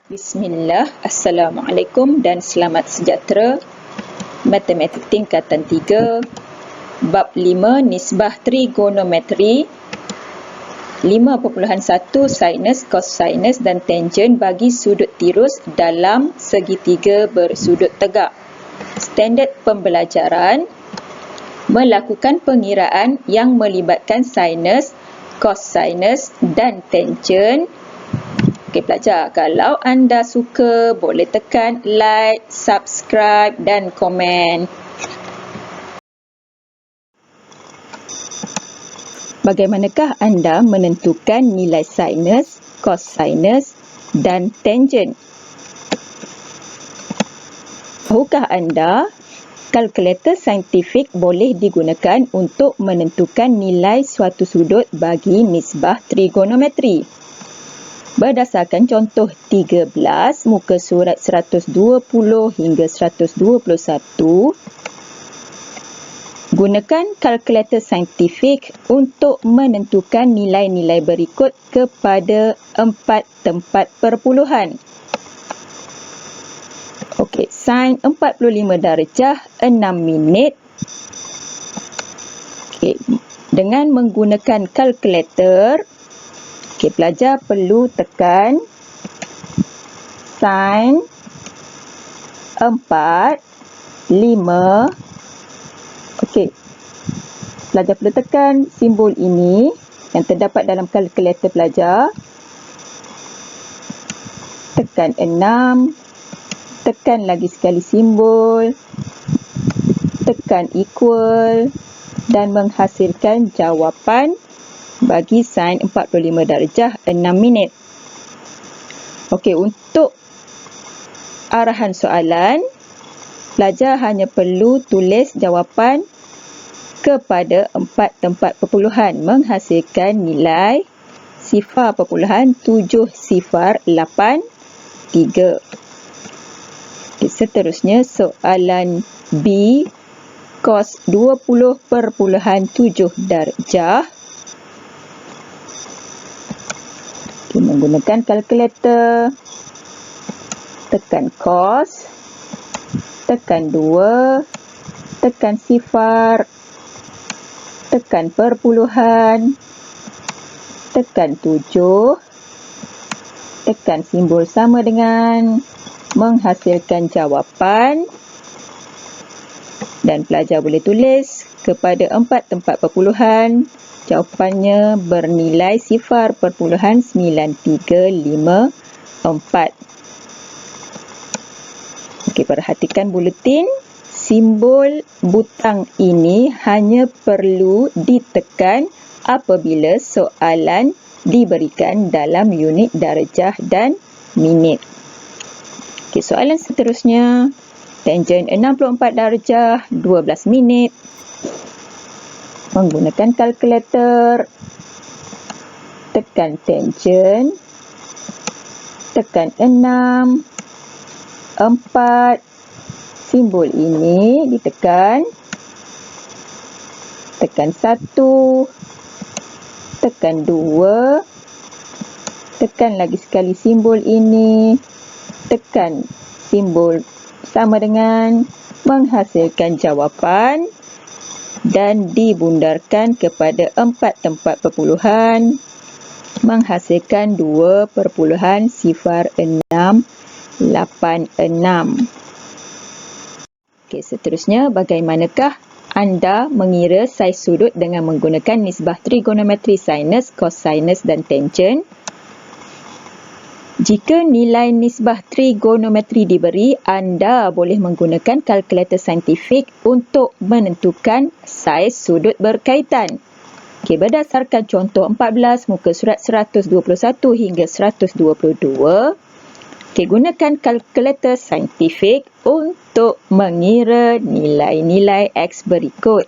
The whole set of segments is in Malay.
Bismillah, Assalamualaikum dan selamat sejahtera. Matematik tingkatan 3, bab 5 nisbah trigonometri, 5.1 sinus, cosinus dan tangent bagi sudut tirus dalam segitiga bersudut tegak. Standard pembelajaran: melakukan pengiraan yang melibatkan sinus, cosinus dan tangent. Okey pelajar, kalau anda suka boleh tekan like, subscribe dan komen. Bagaimanakah anda menentukan nilai sinus, cosinus dan tangent? Tahukah anda kalkulator saintifik boleh digunakan untuk menentukan nilai suatu sudut bagi nisbah trigonometri? Berdasarkan contoh 13, muka surat 120 hingga 121, gunakan kalkulator saintifik untuk menentukan nilai-nilai berikut kepada 4 tempat perpuluhan. Okey, sin 45 darjah 6 minit. Okey, dengan menggunakan kalkulator, okey, pelajar perlu tekan sin 4, 5. Okey, pelajar perlu tekan simbol ini yang terdapat dalam kalkulator pelajar. Tekan 6. Tekan lagi sekali simbol. Tekan equal dan menghasilkan jawapan bagi sin 45 darjah 6 minit. Okey, untuk arahan soalan, pelajar hanya perlu tulis jawapan kepada 4 tempat perpuluhan menghasilkan nilai 0.7083. Okey, seterusnya soalan B, cos 20.7 darjah. Okay, menggunakan kalkulator, tekan cos, tekan 2, tekan sifar, tekan perpuluhan, tekan 7, tekan simbol sama dengan, menghasilkan jawapan, dan pelajar boleh tulis kepada 4 tempat perpuluhan. Jawapannya bernilai 0.9354. Okey, perhatikan buletin. Simbol butang ini hanya perlu ditekan apabila soalan diberikan dalam unit darjah dan minit. Okey, soalan seterusnya. Tangent 64 darjah 12 minit. Menggunakan kalkulator, tekan tangent, tekan 6, 4, simbol ini ditekan, tekan 1, tekan 2, tekan lagi sekali simbol ini, tekan simbol sama dengan, menghasilkan jawapan dan dibundarkan kepada 4 tempat perpuluhan menghasilkan 2.086. Okey, seterusnya bagaimanakah anda mengira saiz sudut dengan menggunakan nisbah trigonometri sinus, cosinus dan tangent? Jika nilai nisbah trigonometri diberi, anda boleh menggunakan kalkulator saintifik untuk menentukan saiz sudut berkaitan. Okey, berdasarkan contoh 14, muka surat 121 hingga 122, okey, gunakan kalkulator saintifik untuk mengira nilai-nilai X berikut.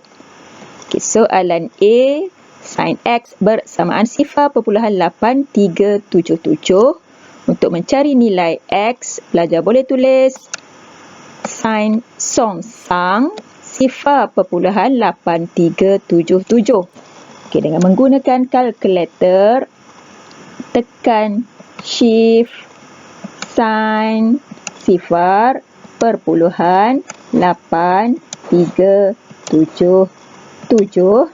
Okey, soalan A, sin X bersamaan 0.8377. Untuk mencari nilai X, pelajar boleh tulis sin songsang 0.8377. Okey, dengan menggunakan kalkulator, tekan shift sin 0.8377.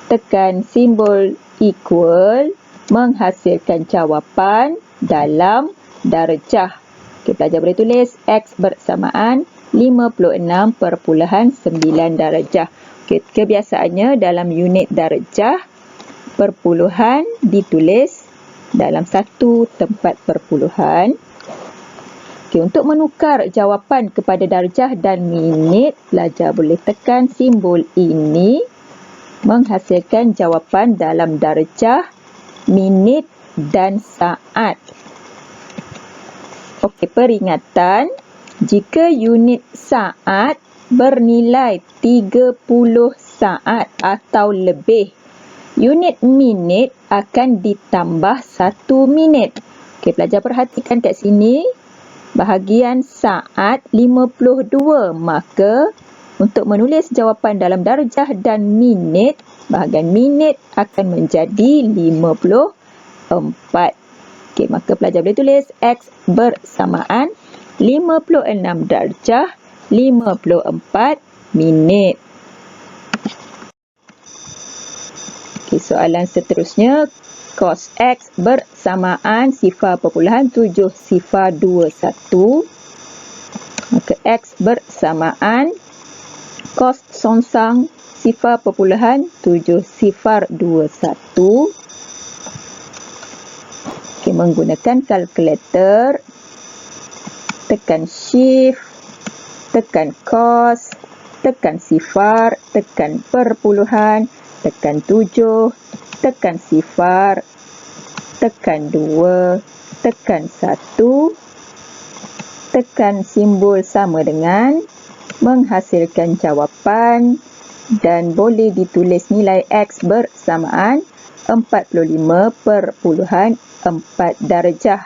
Tekan simbol equal menghasilkan jawapan dalam darjah. Okey, pelajar boleh tulis X bersamaan 56.9 darjah. Okey, kebiasaannya dalam unit darjah, perpuluhan ditulis dalam satu tempat perpuluhan. Okey, untuk menukar jawapan kepada darjah dan minit, pelajar boleh tekan simbol ini menghasilkan jawapan dalam darjah, minit dan saat. Okey, peringatan, jika unit saat bernilai 30 saat atau lebih, unit minit akan ditambah 1 minit. Okey, pelajar perhatikan kat sini, bahagian saat 52, maka untuk menulis jawapan dalam darjah dan minit, bahagian minit akan menjadi 54. Okey, maka pelajar boleh tulis X bersamaan 56 darjah 54 minit. Okey, soalan seterusnya, cos X bersamaan 0.721. Maka X bersamaan cos songsang 0.721. Okey, menggunakan kalkulator, tekan shift, tekan cos, tekan sifar, tekan perpuluhan, tekan 7, tekan sifar, tekan 2, tekan 1, tekan simbol sama dengan, menghasilkan jawapan dan boleh ditulis nilai X bersamaan 45.4 darjah.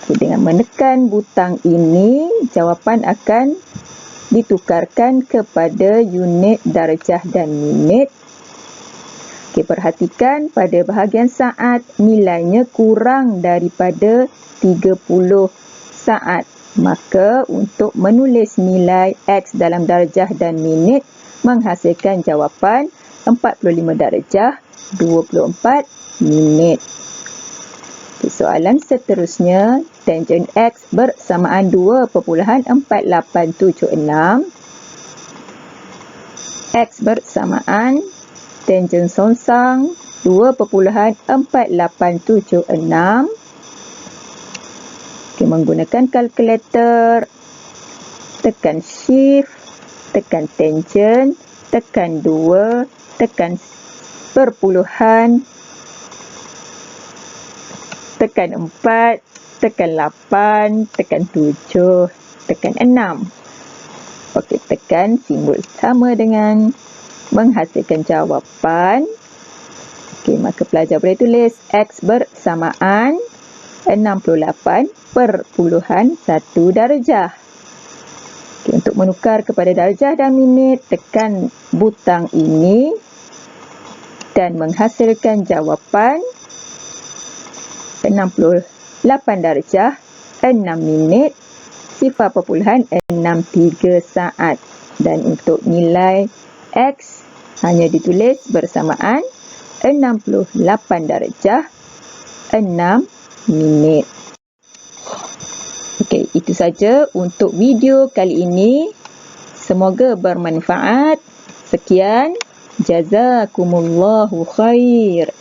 Okay, dengan menekan butang ini, jawapan akan ditukarkan kepada unit darjah dan minit. Okay, perhatikan pada bahagian saat nilainya kurang daripada 30 saat. Maka untuk menulis nilai X dalam darjah dan minit menghasilkan jawapan 45 darjah 24 minit. Okay, soalan seterusnya, tangent X bersamaan 2.4876. X bersamaan tangent songsang 2.4876. Okay, menggunakan kalkulator, tekan shift, tekan tangent, tekan 2, tekan perpuluhan, tekan 4, tekan 8, tekan 7, tekan 6. Okey, tekan simbol sama dengan, menghasilkan jawapan. Okey, maka pelajar boleh tulis X bersamaan 68.1 darjah. Okay, untuk menukar kepada darjah dan minit, tekan butang ini dan menghasilkan jawapan 68 darjah 6 minit 0.63 saat. Dan untuk nilai X hanya ditulis bersamaan 68 darjah 6 minit. Okey, itu saja untuk video kali ini. Semoga bermanfaat. Sekian. Jazakumullahu khair.